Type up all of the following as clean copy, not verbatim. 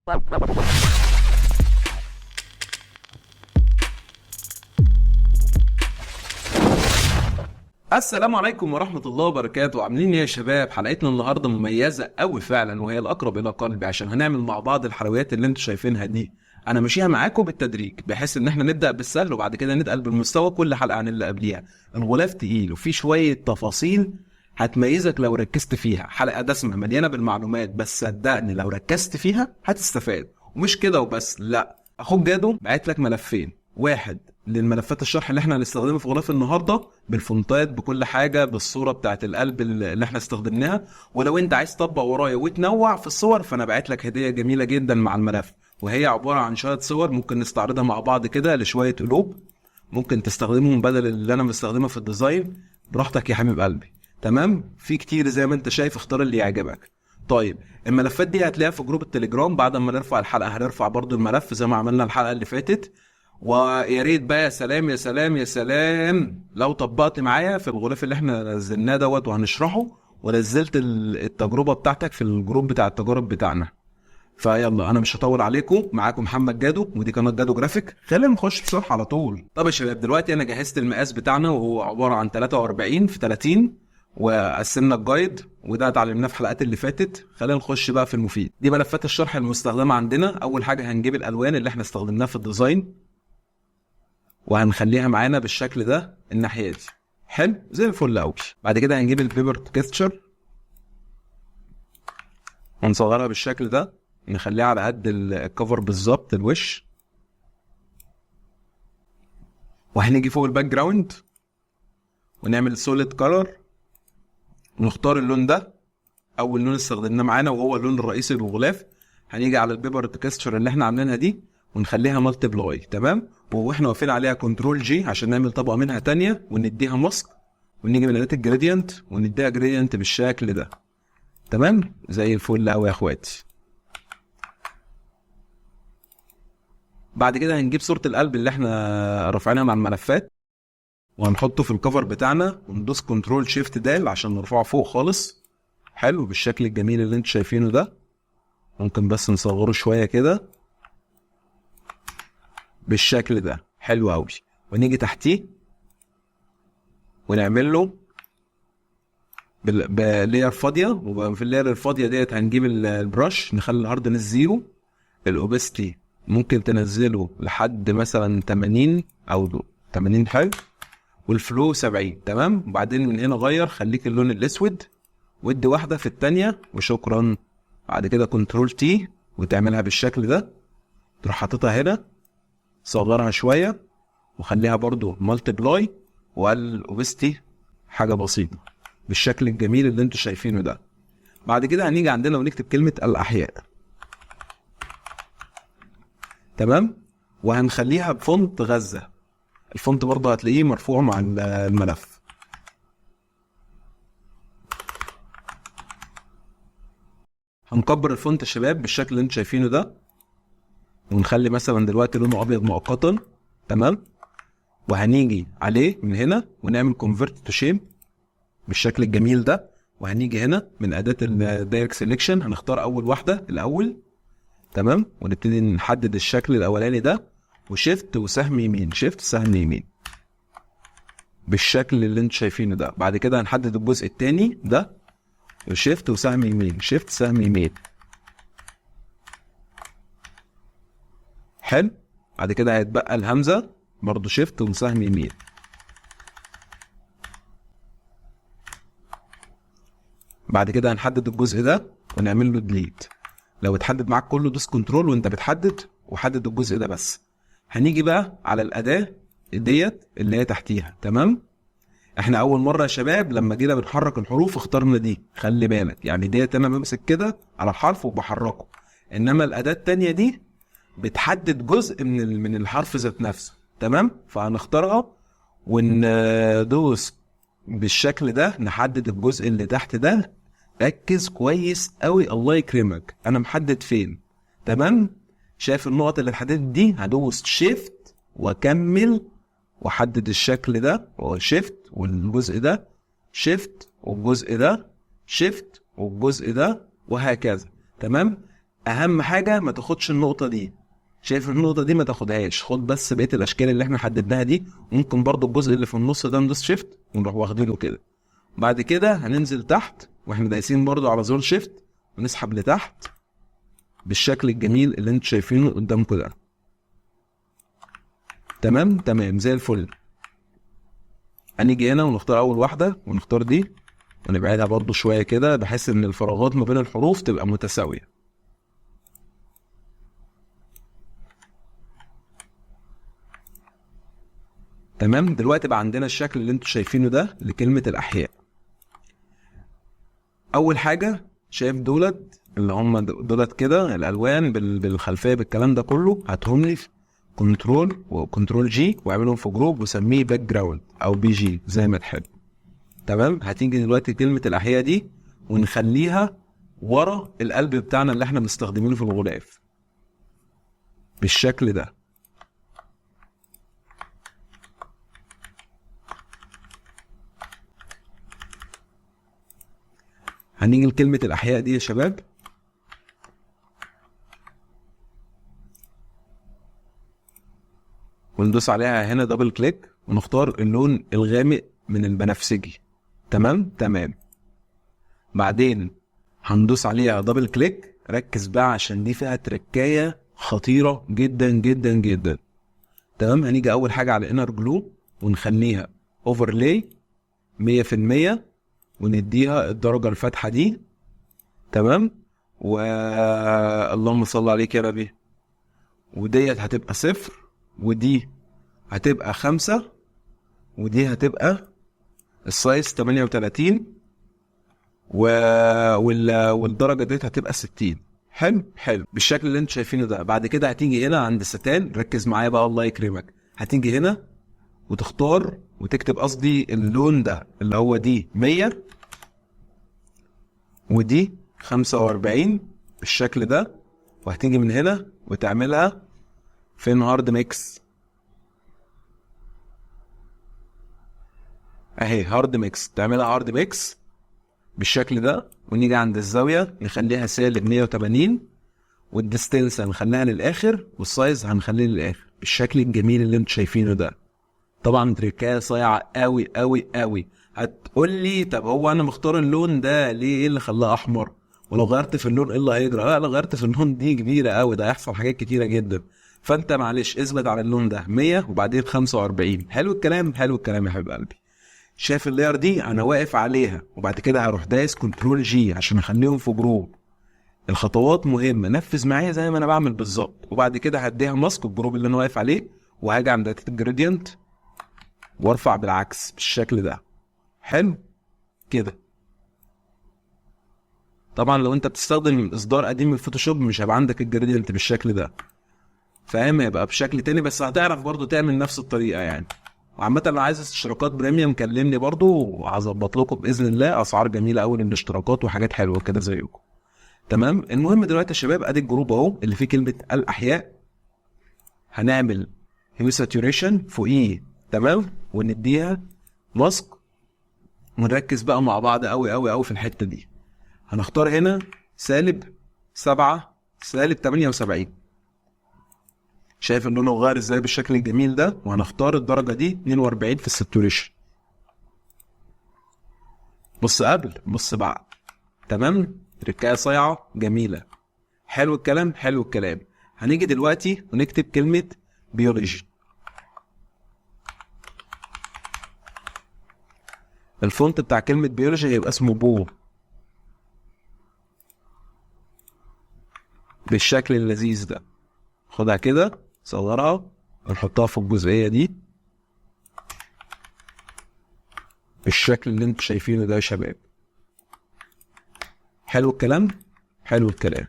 السلام عليكم ورحمة الله وبركاته. عاملين ايه يا شباب؟ حلقتنا النهاردة مميزة قوي فعلا، وهي الأقرب إلى قلبي، عشان هنعمل مع بعض الحلويات اللي انتوا شايفينها دي. أنا ماشيها معاكم بالتدريج، بحيث إن احنا نبدأ بالسهل وبعد كده نتقل بالمستوى كل حلقة عن اللي قبليها. الغلاف تقيل وفي شوية تفاصيل هتميزك لو ركزت فيها. حلقة دسمة مليانة بالمعلومات، بس صدقني لو ركزت فيها هتستفاد. ومش كده وبس، لا، أخوك جادو بعت لك ملفين: واحد للملفات الشرح اللي احنا هنستخدمها في غلاف النهارده، بالفونتات بكل حاجه، بالصوره بتاعت القلب اللي احنا استخدمناها. ولو انت عايز تطبق ورايا وتنوع في الصور، فانا بعت لك هديه جميله جدا مع الملف، وهي عباره عن شويه صور ممكن نستعرضها مع بعض كده لشويه قلوب. ممكن تستخدمهم بدل اللي انا مستخدمها في الديزاين، براحتك يا حبيب قلبي. تمام، في كتير زي ما انت شايف، اختار اللي يعجبك. طيب، الملفات دي هتلاقيها في جروب التليجرام. بعد ما نرفع الحلقه هنرفع برضو الملف زي ما عملنا الحلقه اللي فاتت. ويا ريت بقى، يا سلام يا سلام يا سلام، لو طبقت معايا في الغلاف اللي احنا نزلناه دوت وهنشرحه، ونزلت التجربه بتاعتك في الجروب بتاع التجارب بتاعنا. فيلا، انا مش هطول عليكم، معاكم محمد جادو، ودي قناه جادو جرافيك. خلينا نخش بصراحه على طول. طب يا شباب، دلوقتي انا جهزت المقاس بتاعنا، وهو عباره عن 43 في 30، وقسمنا الجايد، وده اتعلمناه في الحلقات اللي فاتت. خلينا نخش بقى في المفيد. دي ملفات الشرح المستخدمه عندنا. اول حاجه هنجيب الالوان اللي احنا استخدمناها في الديزاين، وهنخليها معانا بالشكل ده الناحيه دي. حلو زي الفل قوي. بعد كده هنجيب البيبر تكستشر، ونصغرها بالشكل ده، نخليها على قد الكفر بالظبط الوش. وهنيجي فوق الباك جراوند ونعمل سوليد كلر، ونختار اللون ده اول لون استخدمناه معانا، وهو اللون الرئيسي للغلاف. هنيجي على البيبر تكستشر اللي احنا عاملينها دي، ونخليها مالتي بلاي. تمام، واحنا واقفين عليها كنترول جي عشان نعمل طبقه منها تانية ونديها ماسك. ونيجي من اداه الجريدينت ونديها جريدينت بالشكل ده. تمام، زي الفل قوي يا اخواتي. بعد كده هنجيب صوره القلب اللي احنا رافعينها مع الملفات، وهنحطه في الكفر بتاعنا، وندوس كنترول شيفت دال عشان نرفعه فوق خالص. حلو بالشكل الجميل اللي انتوا شايفينه ده. ممكن بس نصغره شويه كده بالشكل ده. حلو قوي. ونيجي تحتيه ونعمل له بلاير فاضيه، وفي اللاير الفاضيه ديت هنجيب البرش، نخلي الهاردنس زيرو، الاوبستي ممكن تنزله لحد مثلا 80 او 80. حلو. والفلو 70. تمام. وبعدين من هنا غير، خليك اللون الاسود، ودي واحده في الثانيه وشكرا. بعد كده كنترول تي وتعملها بالشكل ده، تروح حاططها هنا، صغرها شويه وخليها برضو مالتي بلاي، والاوبستي حاجه بسيطه بالشكل الجميل اللي انتوا شايفينه ده. بعد كده هنيجي عندنا ونكتب كلمه الاحياء. تمام، وهنخليها بفونت غزه. الفونت برضه هتلاقيه مرفوع مع الملف. هنكبر الفونت يا شباب بالشكل اللي انتوا شايفينه ده، ونخلي مثلا دلوقتي لونه ابيض مؤقتا. تمام، وهنيجي عليه من هنا ونعمل كونفرت تو شيب بالشكل الجميل ده. وهنيجي هنا من اداه الدايركت سيلكشن، هنختار اول واحده الاول. تمام، ونبتدي نحدد الشكل الاولاني ده، وشيفت وسهم يمين، شيفت سهم يمين بالشكل اللي انتوا شايفينه ده. بعد كده هنحدد الجزء الثاني ده، وشيفت وسهم يمين، شيفت سهم يمين. حلو. بعد كده هيتبقى الهمزه، برضو شيفت وسهم يمين. بعد كده هنحدد الجزء ده ونعمل له ديليت. لو اتحدد معاك كله دوس كنترول وانت بتحدد، وحدد الجزء ده بس. هنيجي بقى على الاداه ديت اللي هي تحتيها. تمام، احنا اول مره يا شباب لما جينا بنحرك الحروف اخترنا دي، خلي بالك يعني ديت انا بمسك كده على الحرف وبحركه، انما الاداه التانيه دي بتحدد جزء من الحرف ذات نفسه. تمام، فهنختارها وندوس بالشكل ده، نحدد الجزء اللي تحت ده. ركز كويس قوي، الله يكرمك، انا محدد فين. تمام، شايف النقط اللي اتحددت دي؟ هدوس شيفت واكمل واحدد الشكل ده، وشيفت والجزء ده، شيفت والجزء ده، شيفت والجزء ده، وهكذا. تمام، اهم حاجه ما تاخدش النقطه دي، شايف النقطه دي ما تاخدهاش، خد بس بقيه الاشكال اللي احنا حددناها دي. ممكن برضو الجزء اللي في النص ده ندوس شيفت ونروح واخدينه كده. بعد كده هننزل تحت واحنا دايسين برضو على زر شيفت ونسحب لتحت بالشكل الجميل اللي انتوا شايفينه قدامكم ده. تمام تمام زي الفل. هنيجي هنا ونختار اول واحده ونختار دي ونبعدها برضو شويه كده بحيث ان الفراغات ما بين الحروف تبقى متساويه. تمام. دلوقتي بقى عندنا الشكل اللي انتوا شايفينه ده لكلمه الاحياء. اول حاجه شايف دولت اللي هم دولت كده الالوان بالخلفيه بالكلام ده كله، هاتهم لي في كنترول وكنترول جي واعملهم في جروب وسميه باك جراوند او بي جي زي ما تحب. تمام. هتيجي دلوقتي كلمه الاحياء دي ونخليها ورا القلب بتاعنا اللي احنا مستخدمينه في الغلاف بالشكل ده. هنيجي لكلمه الاحياء دي يا شباب وندوس عليها هنا دبل كليك ونختار اللون الغامق من البنفسجي. تمام تمام. بعدين هندوس عليها دبل كليك، ركز بقى عشان دي فيها تركايه خطيره جدا جدا جدا. تمام. هنيجي اول حاجه على انر جلو ونخليها اوفرلاي 100% ونديها الدرجه الفاتحه دي. تمام. اللهم صل عليك يا نبي. وديت هتبقى 0 ودي هتبقى 5 ودي هتبقى السايز 38 والدرجه ديت هتبقى 60. حلو حلو بالشكل اللي انتوا شايفينه ده. بعد كده هتيجي هنا عند ستان، ركز معايا بقى الله يكرمك. هتيجي هنا وتختار وتكتب قصدي اللون ده اللي هو دي 100 ودي 45 بالشكل ده. وهتيجي من هنا وتعملها فين هارد ميكس اهي، هارد ميكس، تعملها هارد ميكس بالشكل ده. ونيجي عند الزاويه نخليها سالب 180 والديستنس هنخليها للاخر والسايز هنخليه للاخر بالشكل الجميل اللي انتوا شايفينه ده. طبعا تريكايه صايعه قوي قوي قوي. هتقول لي طب هو انا مختار اللون ده ليه؟ ايه اللي خلاه احمر؟ ولو غيرت في اللون ايه اللي هيجرى؟ لا لو غيرت في اللون دي كبيره قوي، ده هيحصل حاجات كتيره جدا. فانت معلش اثبت على اللون ده 100 وبعدين 45. حلو الكلام حلو الكلام يا حبيب قلبي. شايف اللاير دي انا واقف عليها وبعد كده هروح دايس كنترول جي عشان اخليهم في جروب. الخطوات مهمه، نفذ معايا زي ما انا بعمل بالظبط. وبعد كده هديها ماسك الجروب اللي انا واقف عليه وهاجي عند داتا الجريدينت وارفع بالعكس بالشكل ده. حلو كده. طبعا لو انت بتستخدم اصدار قديم من الفوتوشوب مش هيبقى عندك الجريدينت بالشكل ده، فاهم؟ هيبقى بشكل تاني بس هتعرف برضو تعمل نفس الطريقه يعني. وعامة لو عايز اشتراكات بريميوم كلمني برضو وهظبط لكم باذن الله اسعار جميله قوي للاشتراكات وحاجات حلوه كده زيكم. تمام. المهم دلوقتي يا شباب ادي الجروب اهو اللي فيه كلمه الاحياء. هنعمل هيو ساتوريشن فوقيه. تمام. ونديها ماسك ونركز بقى مع بعض قوي قوي قوي في الحته دي. هنختار هنا -7 -78. شايف اللون غير ازاي بالشكل الجميل ده؟ وهنختار الدرجه دي 42 في الساتوريشن. بص قبل بص بعد. تمام. تركايه صايعه جميله. حلو الكلام حلو الكلام. هنيجي دلوقتي ونكتب كلمه بيولوجي. الفونت بتاع كلمه بيولوجي هيبقى اسمه بو بالشكل اللذيذ ده. خدها كده صغرها ونحطها في الجزئيه دي بالشكل اللي انتوا شايفينه ده يا شباب. حلو الكلام حلو الكلام.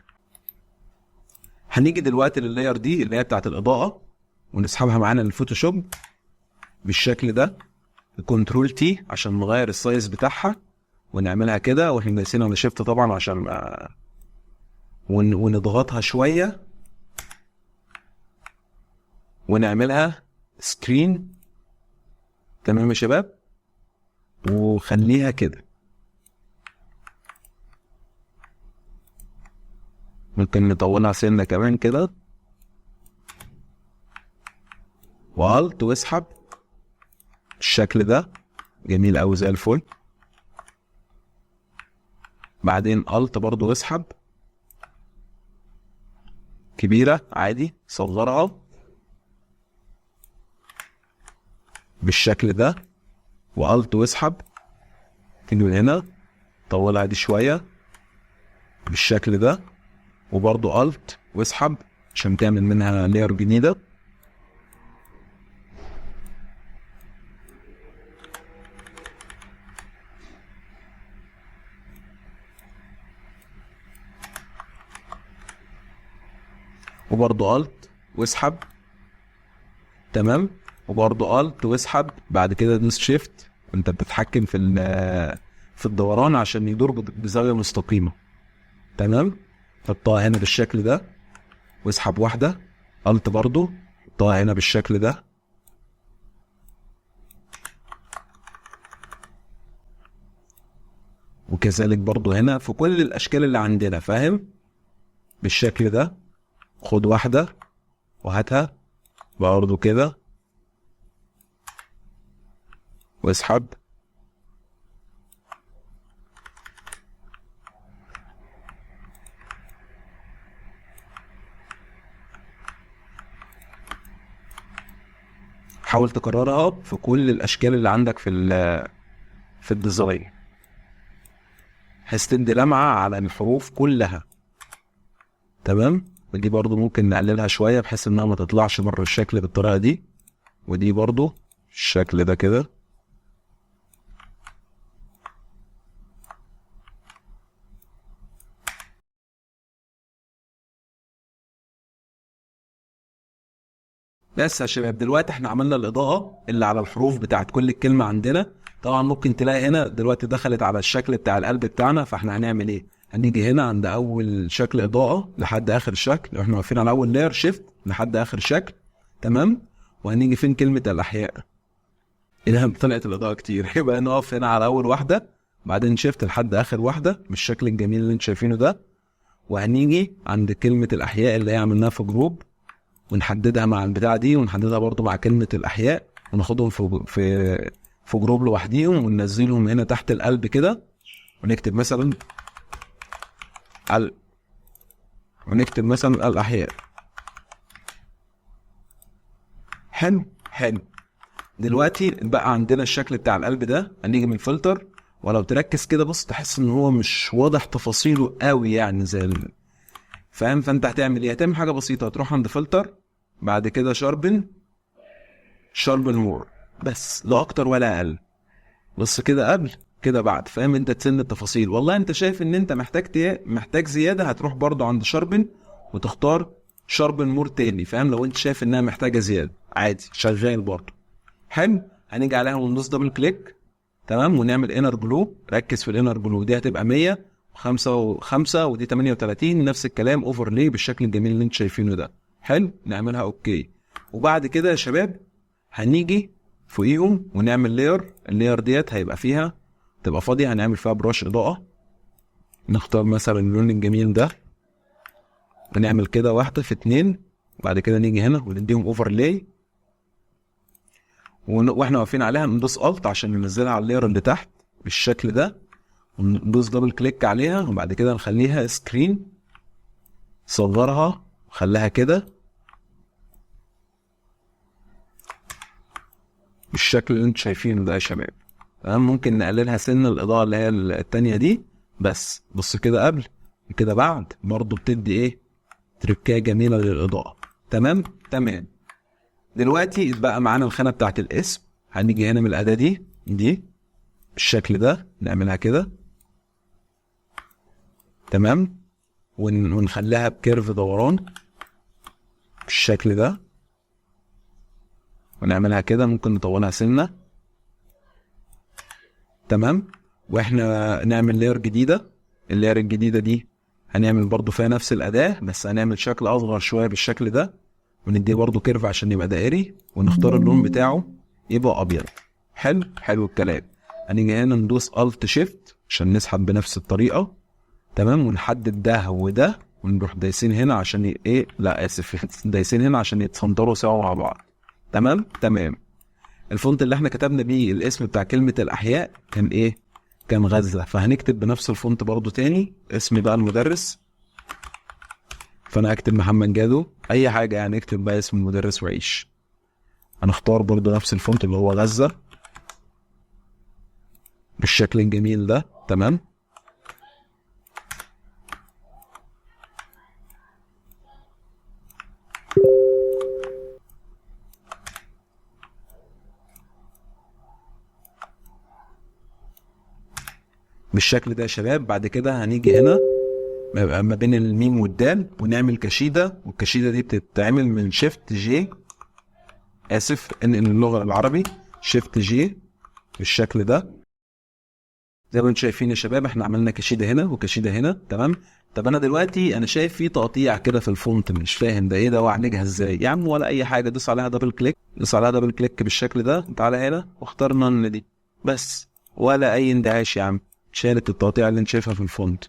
هنيجي دلوقتي لللاير دي اللي هي بتاعت الاضاءه ونسحبها معانا للفوتوشوب بالشكل ده. كنترول تي عشان نغير السايز بتاعها ونعملها كده واحنا دايسين على شيفت طبعا عشان ونضغطها شويه ونعملها سكرين. تمام يا شباب. وخليها كده ممكن نطولها سنة كمان كده، والت واسحب بالشكل ده، جميل اوي زي الفل. بعدين الت برضو واسحب كبيرة عادي، صغرها بالشكل ده، والت واسحب، تيجي من هنا طولها دي شوية بالشكل ده، وبرضو الت واسحب عشان تعمل منها لير جديدة. وبرضو الت واسحب، تمام. وبرضو الت واسحب، بعد كده دوس شيفت وانت بتتحكم في الدوران عشان يدور بزاوية مستقيمة، تمام. حطها هنا بالشكل ده واسحب واحدة، الت برضو حطها هنا بالشكل ده، وكذلك برضو هنا في كل الاشكال اللي عندنا، فاهم؟ بالشكل ده. خد واحدة وهاتها برضو كده واسحب، حاول تكررها في كل الاشكال اللي عندك في الديزاين، بحيث تدي لمعة على الحروف كلها، تمام. ودي برضو ممكن نقللها شوية بحيث انها ما تطلعش بره الشكل بالطريقة دي، ودي برضو الشكل ده كده. بس يا شباب دلوقتي احنا عملنا الإضاءة اللي على الحروف بتاعت كل الكلمة عندنا. طبعا ممكن تلاقي هنا دلوقتي دخلت على الشكل بتاع القلب بتاعنا، فاحنا هنعمل ايه؟ هنيجي هنا عند اول شكل إضاءة لحد اخر شكل، احنا واقفين على اول لاير، شيفت لحد اخر شكل، تمام. وهنيجي فين كلمة الأحياء، إلها طلعت الإضاءة كتير يبقى نقف هنا على أول واحدة، بعدين شيفت لحد آخر واحدة بالشكل الجميل اللي انتوا شايفينه ده، وهنيجي عند كلمة الأحياء اللي هي عملناها في جروب، ونحددها مع البتاعة دي، ونحددها برضو مع كلمة الأحياء، وناخدهم في جروب لوحديهم، وننزلهم هنا تحت القلب كده، ونكتب مثلا الأحياء. حلو حلو. دلوقتي بقى عندنا الشكل بتاع القلب ده، هنيجي من الفلتر، ولو تركز كده بص تحس ان هو مش واضح تفاصيله قوي يعني زي فاهم؟ فانت هتعمل ايه؟ هتعمل حاجه بسيطه، هتروح عند فلتر، بعد كده شاربن مور، بس لا اكتر ولا اقل. بص كده قبل كده بعد، فاهم انت؟ تسن التفاصيل. والله انت شايف ان انت محتاج زياده، هتروح برضو عند شاربن وتختار شاربن مور تاني، فاهم؟ لو انت شايف انها محتاجه زياده عادي شغال برضو. حلو. هنيجي عليها وندوس دبل كليك، تمام، ونعمل انر جلو. ركز في الانر جلو، دي هتبقى 100 5 ودي 38، نفس الكلام اوفرلي بالشكل الجميل اللي انتوا شايفينه ده. حلو، نعملها اوكي. وبعد كده يا شباب هنيجي فوقيهم ونعمل لاير، اللاير ديت هيبقى فيها تبقى فاضيه، هنعمل فيها براش اضاءه، نختار مثلا اللون الجميل ده، ونعمل كده واحده في 2، وبعد كده نيجي هنا ونديهم اوفرلي، واحنا واقفين عليها ندوس الت عشان ننزلها على اللاير اللي تحت بالشكل ده، وندوس دبل كليك عليها، وبعد كده نخليها سكرين، صغرها خليها كده بالشكل اللي انتوا شايفينه ده يا شباب، تمام. ممكن نقللها سن الاضاءه اللي هي التانية دي، بس بص كده قبل كده بعد، برضو بتدي ايه؟ تركايه جميله للاضاءه، تمام. دلوقتي بقى معانا الخانه بتاعت الاسم، هنيجي هنا من الاداه دي بالشكل ده، نعملها كده، تمام، ونخليها بكيرف دوران بالشكل ده، ونعملها كده، ممكن نطولها سنه، تمام. واحنا نعمل لاير جديده، اللاير الجديده دي هنعمل برضو فيها نفس الاداه، بس هنعمل شكل اصغر شويه بالشكل ده، ونديه برضو كيرف عشان يبقى دائري، ونختار اللون بتاعه يبقى ابيض. حلو الكلام. هنيجي هنا ندوس الت شيفت عشان نسحب بنفس الطريقه، تمام، ونحدد ده وده ونروح دايسين هنا عشان ايه، لا اسف دايسين هنا عشان يتصندروا سوا مع بعض. تمام. الفونت اللي احنا كتبنا بيه الاسم بتاع كلمة الأحياء كان ايه؟ كان غزة. فهنكتب بنفس الفونت برضو تاني اسم بقى المدرس. فانا هكتب محمد جادو، اي حاجة يعني اكتب بقى اسم المدرس وعيش. هنختار برضو نفس الفونت اللي هو غزة بالشكل الجميل ده. تمام. بالشكل ده يا شباب. بعد كده هنيجي هنا ما بين الميم والدال ونعمل كشيدة، والكشيدة دي بتتعمل من شيفت جي، اسف ان اللغة العربي شيفت جي بالشكل ده. زي ما انتم شايفين يا شباب احنا عملنا كشيدة هنا وكشيدة هنا. تمام. طب انا دلوقتي انا شايف فيه تقطيع كده في الفونت، مش فاهم ده ايه ده واعالجها ازاي يا عم؟ ولا اي حاجة، دوس عليها دبل كليك، دوس عليها دبل كليك بالشكل ده، تعالى هنا واختار نن دي بس، ولا اي اندهاش يا عم، شالت التقطيع اللي انت شايفها في الفونت.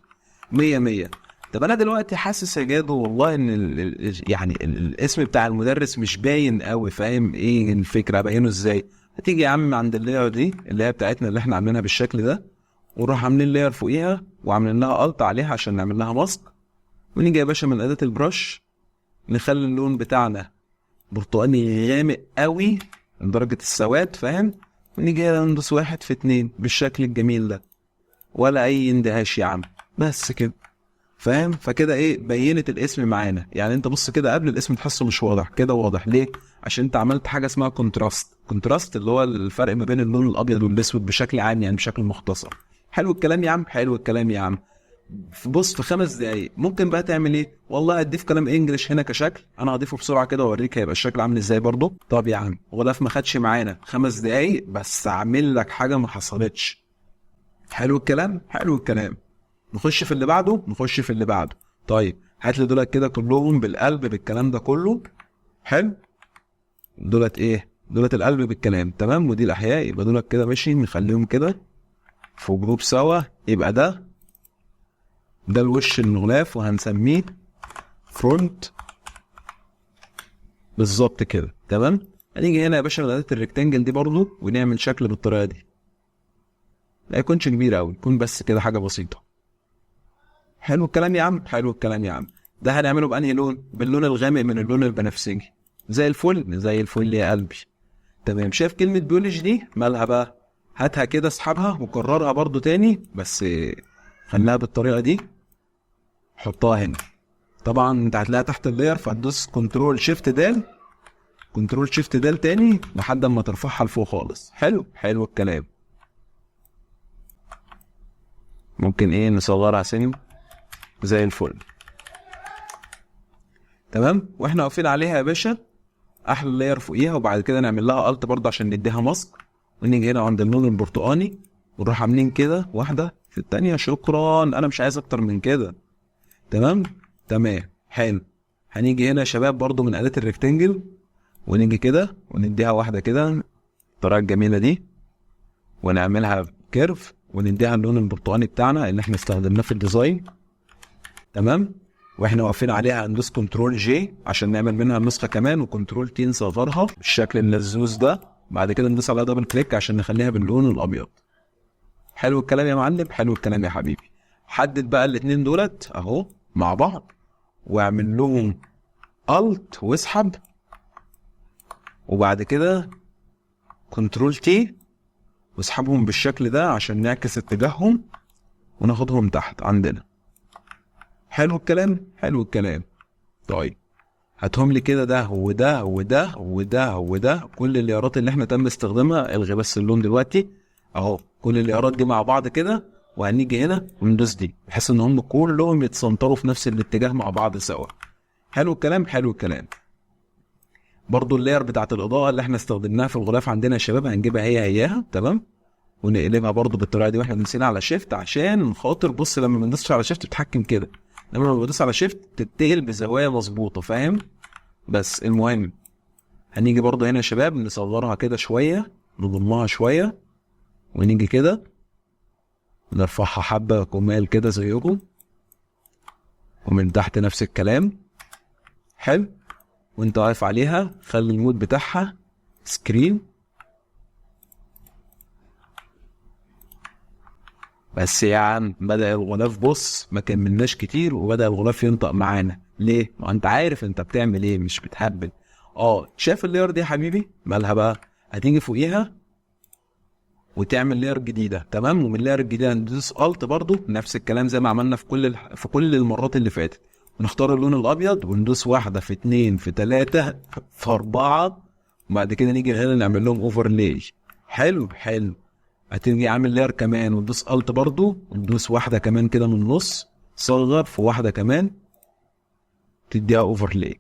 100. طب انا دلوقتي حاسس يا جادو والله ان يعني الاسم بتاع المدرس مش باين قوي، فاهم ايه الفكره؟ ابينه ازاي؟ هتيجي يا عم عند اللاير دي اللي هي بتاعتنا اللي احنا عاملينها بالشكل ده، ونروح عاملين لاير فوقيها وعاملين لها الت عليها عشان نعمل لها ماسك، ونيجي يا باشا من اداه البرش نخلي اللون بتاعنا برتقاني غامق قوي لدرجه السواد، فاهم؟ ونيجي ندوس 1 في 2 بالشكل الجميل ده، ولا اي اندهاش يا عم، بس كده، فاهم؟ فكده ايه، بينت الاسم معانا. يعني انت بص كده قبل الاسم تحسه مش واضح، كده واضح ليه؟ عشان انت عملت حاجه اسمها كونتراست اللي هو الفرق ما بين اللون الابيض والاسود بشكل عام، يعني بشكل مختصر. حلو الكلام يا عم، حلو الكلام يا عم. بص في 5 دقايق ممكن بقى تعمل ايه؟ والله هتضيف كلام انجلش هنا كشكل، انا هضيفه بسرعه كده واوريك هيبقى الشكل عامل ازاي برضه. طب يا عم غلاف ما خدش معانا 5 دقايق، بس اعمل لك حاجه ما حصلتش. حلو الكلام، حلو الكلام. نخش في اللي بعده. طيب هات لي دولت كده كلهم بالقلب بالكلام ده كله. حلو. دولت ايه؟ دولت القلب بالكلام. تمام. ودي الاحياء، يبقى دولت كده ماشي، نخليهم كده في جروب سوا. يبقى ده الوش الغلاف وهنسميه فرونت بالظبط كده. تمام. هنيجي هنا يا باشا من اداه الريكتانجل دي برضو ونعمل شكل بالطريقه دي، لا يكونش كبير قوي، يكون بس كده حاجه بسيطه. حلو الكلام يا عم، حلو الكلام يا عم. ده هنعمله بأنهي لون؟ باللون الغامق من اللون البنفسجي. زي الفل زي الفل يا قلبي. تمام. شايف كلمة بيولوجي دي مالها بقى؟ هاتها كده اسحبها وكررها برضو تاني، بس خليها بالطريقة دي، حطها هنا. طبعا انت هتلاقيها تحت اللاير، فهتدوس كنترول شيفت دال، كنترول شيفت دال تاني لحد ما ترفعها لفوق خالص. حلو، حلو الكلام. ممكن ايه نصغرها سنة زي الفل. تمام. واحنا واقفين عليها يا باشا احلى لاير فوقيها، وبعد كده نعمل لها الت برضه عشان نديها ماسك، ونيجي هنا عند اللون البرتقاني ونروح عاملين كده واحده في الثانيه. شكرا، انا مش عايز اكتر من كده. تمام. حلو. هنيجي هنا يا شباب برضه من اداه الريكتانجل ونيجي كده ونديها واحده كده الطريقه الجميله دي، ونعملها كيرف ونديها اللون البرتقاني بتاعنا اللي احنا استخدمناه في الديزاين. تمام. واحنا واقفين عليها هندوس كنترول جي عشان نعمل منها نسخه كمان، وكنترول تي نصغرها بالشكل اللزوز ده. بعد كده ندوس عليها دبل كليك عشان نخليها باللون الابيض. حلو الكلام يا معلم، حلو الكلام يا حبيبي. حدد بقى الاتنين دولت اهو مع بعض واعمل لهم الت واسحب، وبعد كده كنترول تي واسحبهم بالشكل ده عشان نعكس اتجاههم وناخدهم تحت عندنا. حلو الكلام، حلو الكلام. طيب هاتهم لي كده ده وده وده وده وده، كل الليارات اللي احنا تم استخدامها. الغي بس اللون دلوقتي اهو، كل الليارات دي مع بعض كده، وهنيجي هنا وندوس دي بحيث ان هم كلهم يتسنطروا في نفس الاتجاه مع بعض سوا. حلو الكلام، حلو الكلام. برضو اللاير بتاعت الاضاءه اللي احنا استخدمناها في الغلاف عندنا يا شباب هنجيبها هياها. تمام. ونقلبها برضو بالطريقه دي واحنا بنسينا على شيفت، عشان خاطر بص لما بندوس على شيفت بتتحكم كده، لما بدوس على شيفت تتقل بزوايا مظبوطه، فاهم؟ بس المهم هنيجي برضو هنا يا شباب نصغرها كده شويه، نضمها شويه، ونيجي كده نرفعها حبه كمال كده زيكم، ومن تحت نفس الكلام. حلو. وانت واقف عليها خلي المود بتاعها سكرين بس. يا عم بدأ الغلاف، بص ما كملناش كتير وبدأ الغلاف ينطق معانا. ليه؟ ما انت عارف انت بتعمل ايه، مش بتهبل. شايف اللاير دي يا حبيبي مالها بقى؟ هتيجي فوقيها وتعمل لاير جديده. تمام. ومن اللاير الجديده ندوس الت برضو نفس الكلام زي ما عملنا في كل المرات اللي فاتت، ونختار اللون الابيض وندوس 1 في 2 في 3 في 4، وبعد كده نيجي هنا نعمل لهم اوفرلاي. حلو. هتيجي عامل لاير كمان وندوس الت برضو وندوس 1 كمان كده من النص، صغر في 1 كمان تديها اوفرلاي.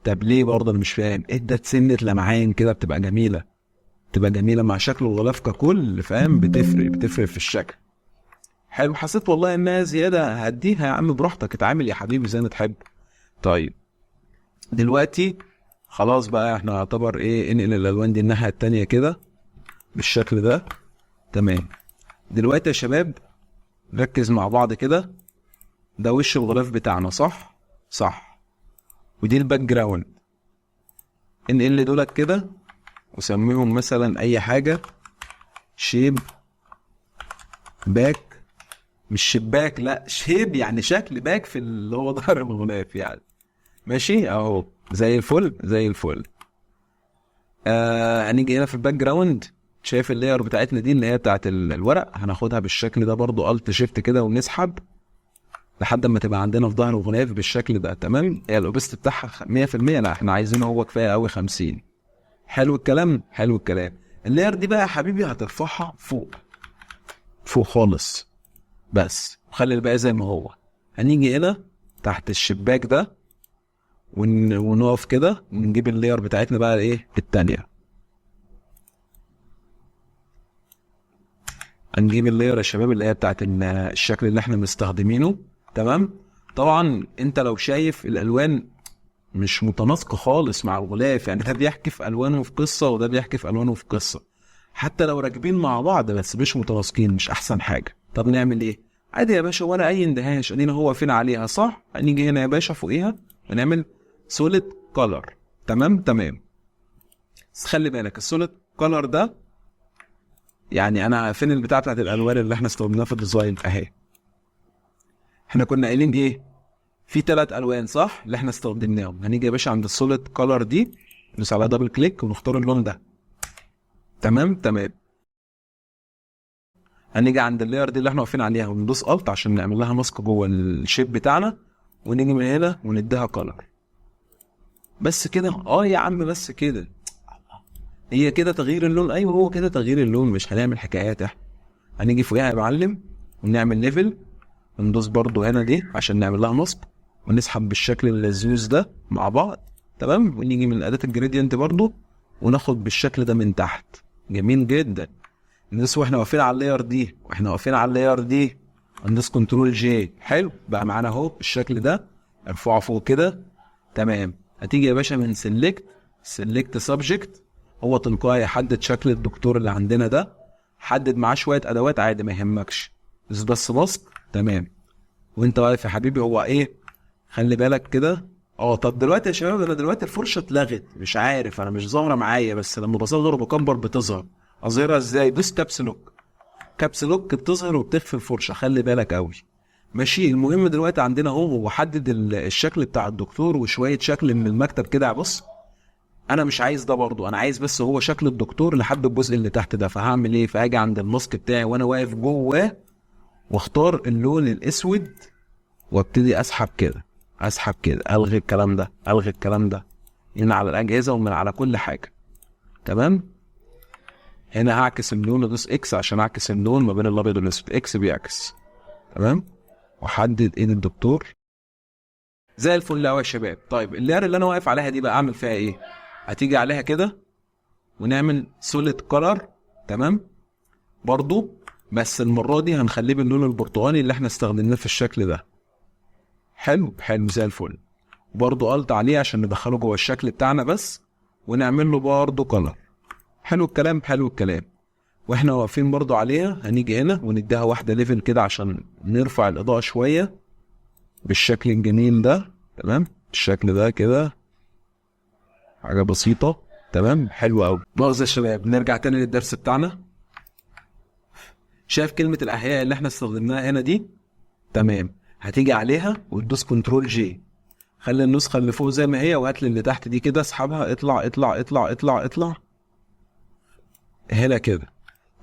طب ليه برضه؟ انا مش فاهم. ادت سنه لمعان كده بتبقى جميله، مع شكل الغلاف ككل، فاهم؟ بتفرق في الشكل. حلو. حسيت والله انها زياده هديها يا عم براحتك، اتعامل يا حبيبي زي ما تحب. طيب دلوقتي خلاص بقى احنا نعتبر انقل الالوان دي الناحيه التانيه كده بالشكل ده. تمام. دلوقتي يا شباب ركز مع بعض كده، ده وش الغلاف بتاعنا صح، ودي الباك جراوند. انقل دولك كده وسميهم مثلا اي حاجه، شيب باك، مش شباك، لا شيب يعني شكل باك في اللي هو ظهر الغلاف يعني. ماشي اهو زي الفل. هنيجي هنا في الباك جراوند، شايف اللاير بتاعتنا دي اللي هي بتاعت الورق، هناخدها بالشكل ده برضو الت شيفت كده ونسحب لحد ما تبقى عندنا في ظهر الغلاف بالشكل ده. تمام. هي الاوبست بتاعها 100%، لا احنا عايزينه هو كفايه قوي 50. حلو الكلام. اللاير دي بقى يا حبيبي هترفعها فوق خالص بس، وخلي الباقي زي ما هو. هنيجي هنا تحت الشباك ده ونقف كده ونجيب اللاير بتاعتنا بقى التانية. هنجيب اللاير يا شباب اللي هي بتاعت الشكل اللي احنا مستخدمينه. تمام. طبعا انت لو شايف الالوان مش متناسقة خالص مع الغلاف، يعني ده بيحكي في الوانه في قصة وده بيحكي في الوانه في قصة، حتى لو راكبين مع بعض بس مش متناسقين، مش احسن حاجة. طب نعمل ايه؟ عادي يا باشا ولا اي اندهاش، ادينا هو فين عليها صح. هنيجي هنا يا باشا فوقيها ونعمل سوليد كولر. تمام. بس خلي بالك السوليد كولر ده يعني انا فين البتاع بتاعت الالوان اللي احنا استخدمناها في الديزاين اهي. احنا كنا قايلين في 3 الوان صح اللي احنا استخدمناهم. هنيجي يا باشا عند السوليد كولر دي ندوس على دبل كليك ونختار اللون ده. تمام. هنيجي عند اللاير دي اللي احنا واقفين عليها وندوس الت عشان نعمل لها ماسك جوه الشيب بتاعنا، ونيجي من هنا ونديها كولر. بس كده. يا عم بس كده. هي كده تغيير اللون. ايوه هو كده تغيير اللون، مش هنعمل حكايات. احنا هنيجي فوقيها يا معلم ونعمل ليفل، وندوس برضو هنا دي عشان نعمل لها نصب، ونسحب بالشكل اللزوز ده مع بعض. تمام. ونيجي من اداه الجريدينت برضو وناخد بالشكل ده من تحت. جميل جدا. ندوس واحنا واقفين على اللاير دي ندوس كنترول جي. حلو بقى معانا اهو بالشكل ده. ارفعه فوق كده. تمام. هتيجي يا باشا من سيلكت سبجكت، هو تلقائي يحدد شكل الدكتور اللي عندنا ده، حدد معاه شويه ادوات عادي ما يهمكش، بس ماسك. تمام. وانت واقف يا حبيبي هو خلي بالك كده. طب دلوقتي يا شباب انا دلوقتي الفرشه اتلغت، مش عارف انا مش ظاهره معايا، بس لما بصغر وبكبر بتظهر. اظهرها ازاي؟ دوس كابس لوك بتظهر وبتخفي الفرشه، خلي بالك قوي. ماشي. المهم دلوقتي عندنا هو حدد الشكل بتاع الدكتور وشويه شكل من المكتب كده. بص انا مش عايز ده برضو، انا عايز بس هو شكل الدكتور لحد الجزء اللي تحت ده. فهعمل ايه؟ فهاجي عند الماسك بتاعي وانا واقف جواه واختار اللون الاسود وابتدي اسحب كده الغي الكلام ده من على الاجهزه ومن على كل حاجه. تمام. هنا هعكس اللون، ادوس اكس عشان اعكس اللون ما بين الابيض والاسود، اكس بيعكس. تمام. واحدد ايد الدكتور زي الفل قوي يا شباب. طيب اللاير اللي انا واقف عليها دي بقى اعمل فيها ايه؟ هتيجي عليها كده ونعمل سوليد كولر. تمام. برضو بس المره دي هنخليه باللون البرتقالي اللي احنا استخدمناه في الشكل ده. حلو زي الفل. برضو الت عليه عشان ندخله جوه الشكل بتاعنا بس، ونعمل له برضو كولر. حلو الكلام. واحنا واقفين برضو عليها هنيجي هنا ونديها واحده ليفل كده عشان نرفع الاضاءه شويه، بالشكل الجميل ده. تمام، بالشكل ده كده، حاجه بسيطه. تمام، حلو قوي. مؤاخذة يا شباب، نرجع تاني للدرس بتاعنا. شايف كلمه الاحياء اللي احنا استخدمناها هنا دي؟ تمام، هتيجي عليها وتدوس كنترول جي. خلي النسخه اللي فوق زي ما هي، وهات لي اللي تحت دي كده، اسحبها، اطلع اطلع اطلع اطلع اطلع هنا كده.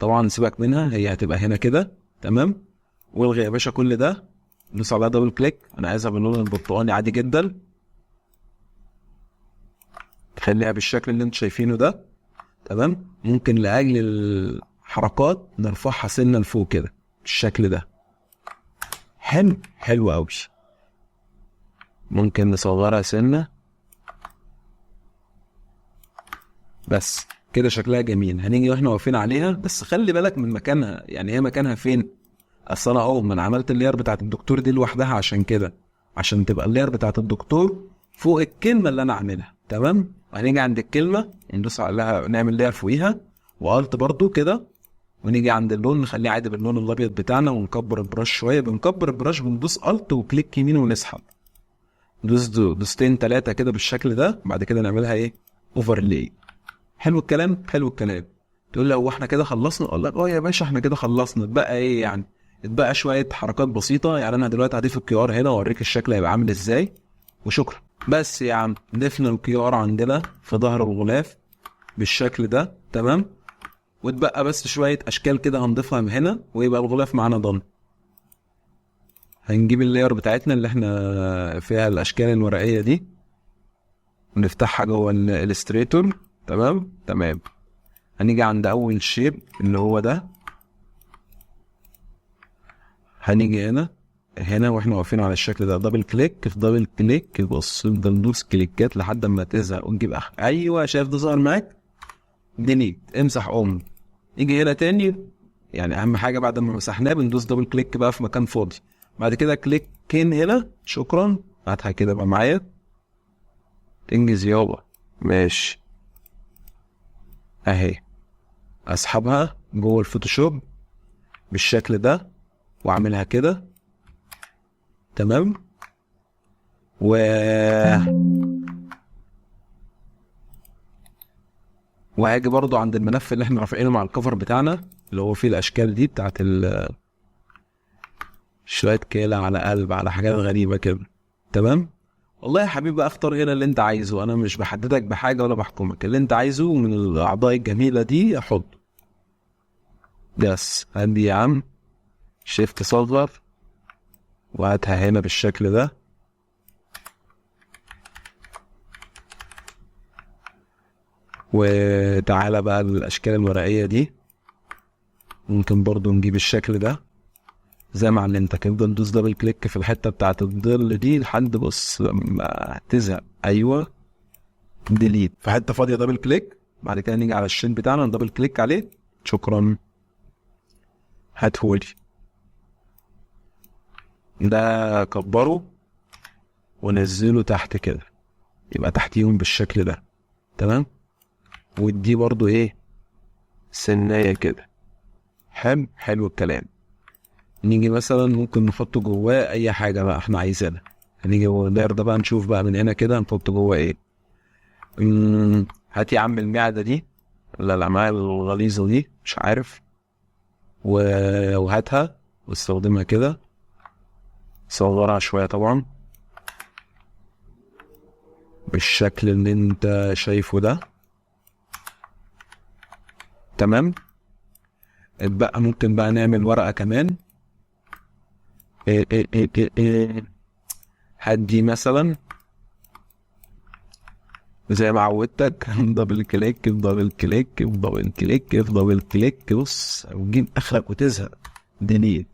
طبعا سيبك منها، هي هتبقى هنا كده. تمام، والغي يا باشا كل ده، ندوس على دبل كليك. انا عايزها باللون البرتقاني عادي جدا، خليها بالشكل اللي انتوا شايفينه ده. تمام، ممكن لاجل الحركات نرفعها سنه لفوق كده بالشكل ده. حلو، حلو قوي. ممكن نصغرها سنه بس كده، شكلها جميل. هنيجي واحنا واقفين عليها، بس خلي بالك من مكانها، يعني هي مكانها فين؟ اصل انا ما انا عملت اللير بتاعت الدكتور دي لوحدها عشان كده، عشان تبقى اللير بتاعت الدكتور فوق الكلمه اللي انا عاملها. تمام، وهنيجي عند الكلمه ندوس عليها، نعمل لير فوقيها، والت برضو كده، ونيجي عند اللون نخليه عادي باللون الابيض بتاعنا، ونكبر البراش شويه. بنكبر البراش، بندوس الت وكليك يمين ونسحب، دوستين 3 كده بالشكل ده. بعد كده نعملها ايه؟ اوفرلاي. حلو الكلام، حلو الكلام. تقول لي هو احنا كده خلصنا؟ اقول لك يا باشا احنا كده خلصنا. اتبقى ايه يعني؟ اتبقى شويه حركات بسيطه. يعني انا دلوقتي هضيف الكي ار هنا واوريك الشكل هيبقى عامل ازاي، وشكرا. بس يا عم، ضفنا الكي ار عندنا في ظهر الغلاف بالشكل ده. تمام، واتبقى بس شويه اشكال كده هنضيفها من هنا، ويبقى الغلاف معانا ضن. هنجيب اللاير بتاعتنا اللي احنا فيها الاشكال الورقيه دي، ونفتحها جوه الالستريتور. تمام تمام. هنيجي عند اول شيب اللي هو ده، هنيجي هنا واحنا واقفين على الشكل ده، دبل كليك في دبل كليك. بص، نفضل ندوس كليكات لحد ما تزهق ونجيب ايوه، شايف ده ظهر معاك؟ ديليت، امسح يجي هنا تاني. يعني اهم حاجه بعد ما مسحناه بندوس دبل كليك بقى في مكان فاضي. بعد كده كليكين هنا، شكرا. هاتها كده بقى معايا، تنجز يابا. ماشي، اهي. اسحبها جوه الفوتوشوب بالشكل ده، واعملها كده. تمام، وهاجي برضو عند الملف اللي احنا رافعينه مع الكفر بتاعنا، اللي هو فيه الاشكال دي بتاعت شويه كيلة على قلب على حاجات غريبه كده. تمام، والله يا حبيبي اختار هنا اللي انت عايزه. انا مش بحددك بحاجه ولا بحكمك، اللي انت عايزه من الاعضاء الجميله دي احطه. بس عندي يا عم، شيفت صغر وهاتها هنا بالشكل ده. وتعالى بقى الاشكال الورقيه دي، ممكن برضو نجيب الشكل ده زي ما علمتك. افضل ندوس دبل كليك في الحته بتاعت الظل دي لحد بص ما تزهق. ايوه، ديليت في حته فاضيه، دبل كليك. بعد كده نيجي على الشين بتاعنا، ندبل كليك عليه، شكرا. هاتهولي ده، كبره ونزله تحت كده، يبقى تحتيهم بالشكل ده. تمام، ودي برضو ايه، سنايه كده. حلو، حلو الكلام. نيجي مثلا ممكن نحط جواه اي حاجه بقى احنا عايزينها. هنيجي جوه الداير ده بقى، نشوف بقى من هنا كده نحط جوه ايه. هات يا عم المعده دي، ولا الامعاء الغليظه دي، مش عارف. وهاتها واستخدمها كده، صغرها شويه طبعا بالشكل اللي انت شايفه ده. تمام، اتبقى ممكن بقى نعمل ورقه كمان. هدي مثلا زي ما عودتك، دبل كليك في دبل كليك في دبل كليك في دبل كليك. بص، وتجيب اخرك وتزهق. ديليت،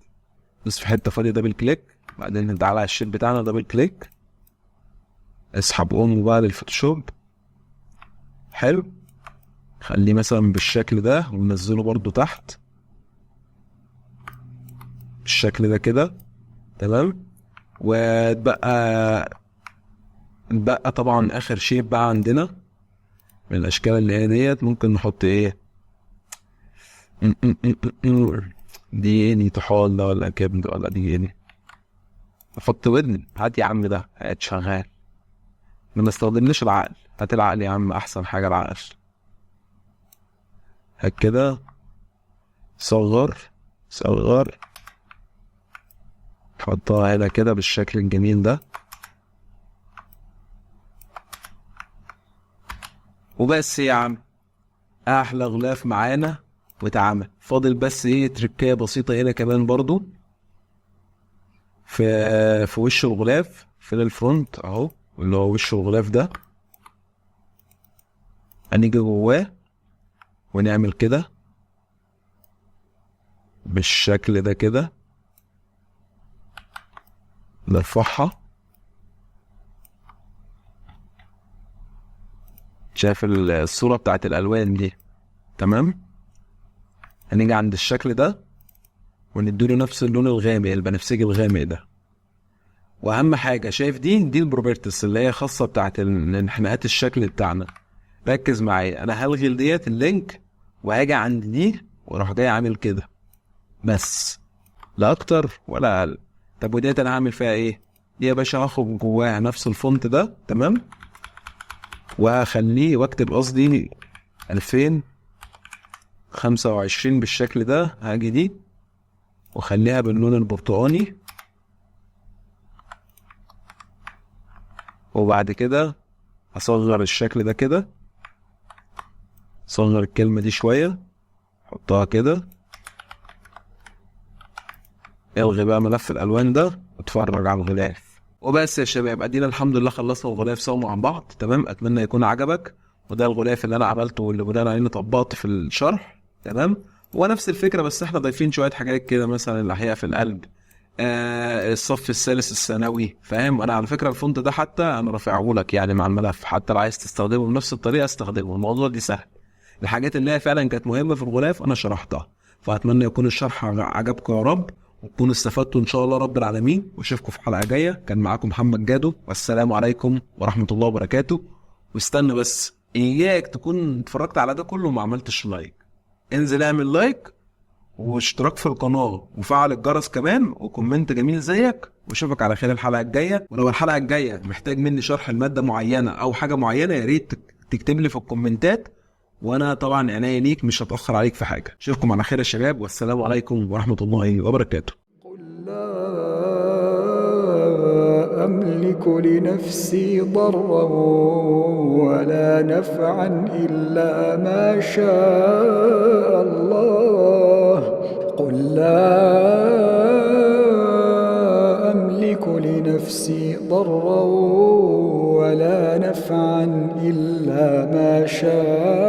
بص في حته فاضيه دبل كليك. بعدين تعالى على الشيت بتاعنا، دبل كليك، اسحب بقى للفوتوشوب. حلو، خليه مثلا بالشكل ده، وننزله برضو تحت بالشكل ده كده. تمام، واتبقى طبعا اخر شيب بقى عندنا من الاشكال اللي هي ديت. ممكن نحط ايه؟ دي طحال ده ولا كبد ولا دي حط ودن، هات يا عم ده هات شغال. ما استخدمناش العقل، هات العقل يا عم، احسن حاجه العقل. هات كده، صغر صغر، حطها هنا كده بالشكل الجميل ده. وبس يا عم، احلى غلاف معانا واتعمل. فاضل بس ايه تركية بسيطة هنا كمان برضو في وش الغلاف، في الفرونت اهو، اللي هو وش الغلاف ده. هنيجي جواه ونعمل كده بالشكل ده كده، نرفعها. شايف الصورة بتاعت الالوان دي؟ تمام. هنيجي عند الشكل ده ونديله نفس اللون الغامق، البنفسجي الغامق ده. واهم حاجة شايف دي البروبرتس اللي هي خاصة بتاعت انحناءات الشكل بتاعنا. ركز معايا، انا هلغي ديت اللينك وهاجي عند دي واروح جاي عامل كده بس، لا اكتر ولا اقل. طب وديت انا هعمل فيها ايه؟ دي يا باشا هاخد جواها نفس الفونت ده، تمام، وهخليه واكتب قصدي 2025 بالشكل ده. هاجي دي واخليها باللون البرتقاني، وبعد كده هصغر الشكل ده كده، صغر الكلمة دي شوية، حطها كده. الغي بقى ملف الالوان ده واتفرج على الغلاف. وبس يا شباب، ادينا الحمد لله خلصنا الغلاف سوا مع بعض، تمام. اتمنى يكون عجبك. وده الغلاف اللي انا عملته واللي بناء عليه طبقت في الشرح، تمام. هو نفس الفكره بس احنا ضايفين شويه حاجات كده، مثلا الاحياء في القلب، الصف الثالث الثانوي، فاهم. انا على فكره الفونت ده حتى انا رافعه لك يعني مع الملف، حتى لو عايز تستخدمه بنفس الطريقه استخدمه، الموضوع دي سهل. الحاجات اللي هي فعلا كانت مهمه في الغلاف انا شرحتها. فاتمنى يكون الشرح عجبكم يا رب، وتكونوا استفدتوا ان شاء الله رب العالمين. واشوفكم في حلقه جايه. كان معاكم محمد جادو، والسلام عليكم ورحمه الله وبركاته. واستنى بس، اياك تكون اتفرجت على ده كله وما عملتش لايك. انزل اعمل لايك واشتراك في القناه وفعل الجرس كمان وكومنت جميل زيك. واشوفك على خير الحلقه الجايه. ولو الحلقه الجايه محتاج مني شرح الماده معينه او حاجه معينه، يا ريت تكتب لي في الكومنتات، وانا طبعا عناية ليك، مش هتاخر عليك في حاجه. اشوفكم على خير يا شباب، والسلام عليكم ورحمه الله وبركاته. قل لا أملك لنفسي ضرا ولا نفعا إلا ما شاء الله. قل لا أملك لنفسي ضرا ولا نفعا إلا ما شاء